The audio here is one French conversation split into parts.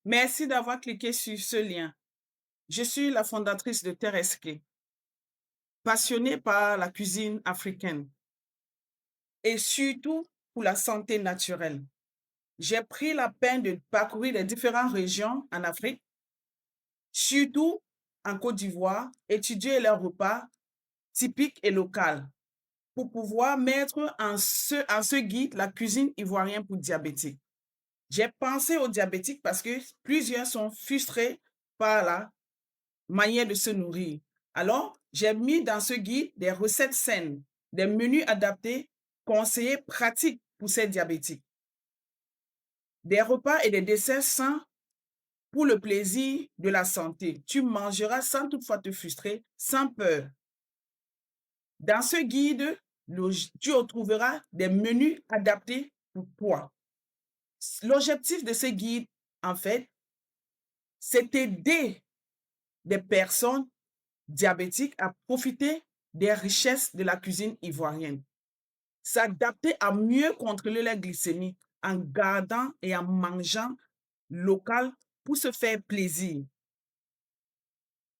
Merci d'avoir cliqué sur ce lien. Je suis la fondatrice de Terre Esquée, passionnée par la cuisine africaine et surtout pour la santé naturelle. J'ai pris la peine de parcourir les différentes régions en Afrique, surtout en Côte d'Ivoire, étudier leurs repas typiques et locaux pour pouvoir mettre en ce guide la cuisine ivoirienne pour diabétiques. J'ai pensé aux diabétiques parce que plusieurs sont frustrés par la manière de se nourrir. Alors, j'ai mis dans ce guide des recettes saines, des menus adaptés, conseillés, pratiques pour ces diabétiques, des repas et des desserts sains pour le plaisir de la santé. Tu mangeras sans toutefois te frustrer, sans peur. Dans ce guide, tu retrouveras des menus adaptés pour toi. L'objectif de ce guide, en fait, c'est d'aider des personnes diabétiques à profiter des richesses de la cuisine ivoirienne. S'adapter à mieux contrôler la glycémie en gardant et en mangeant local pour se faire plaisir.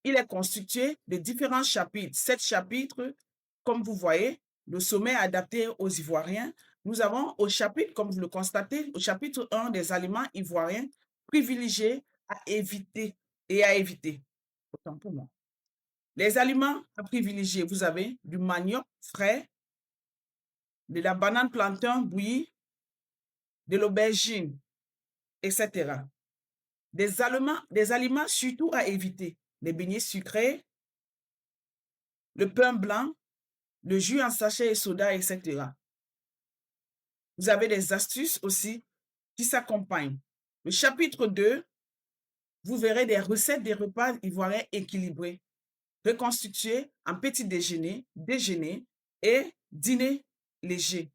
Il est constitué de différents chapitres. 7 chapitres, comme vous voyez, le sommet adapté aux Ivoiriens. Nous avons au chapitre, comme vous le constatez, au chapitre 1 des aliments ivoiriens privilégiés à éviter et à éviter. Autant pour moi. Les aliments à privilégier, vous avez du manioc frais, de la banane plantain bouillie, de l'aubergine, etc. Des aliments surtout à éviter, les beignets sucrés, le pain blanc, le jus en sachet et soda, etc. Vous avez des astuces aussi qui s'accompagnent. Le chapitre 2, vous verrez des recettes des repas ivoiriens équilibrés, reconstitués en petit déjeuner, déjeuner et dîner léger.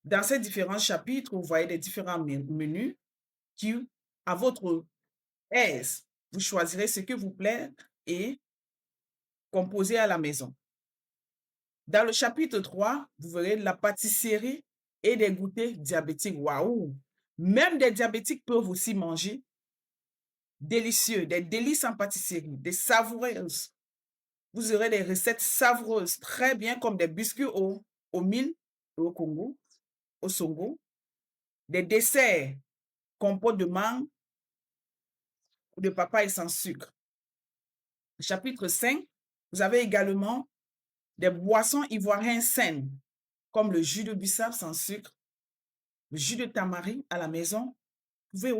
Dans ces différents chapitres, vous voyez des différents menus qui, à votre aise, vous choisirez ce que vous plaît et composez à la maison. Dans le chapitre 3, vous verrez la pâtisserie et des goûters diabétiques. Waouh! Même des diabétiques peuvent aussi manger délicieux, des délices en pâtisserie, des savoureuses. Vous aurez des recettes savoureuses, très bien, comme des biscuits au mil, au Congo, au Songo, des desserts, compote de mangue ou de papaye sans sucre. Chapitre 5, vous avez également des boissons ivoiriennes saines, comme le jus de bissap sans sucre, le jus de tamari à la maison. Vous pouvez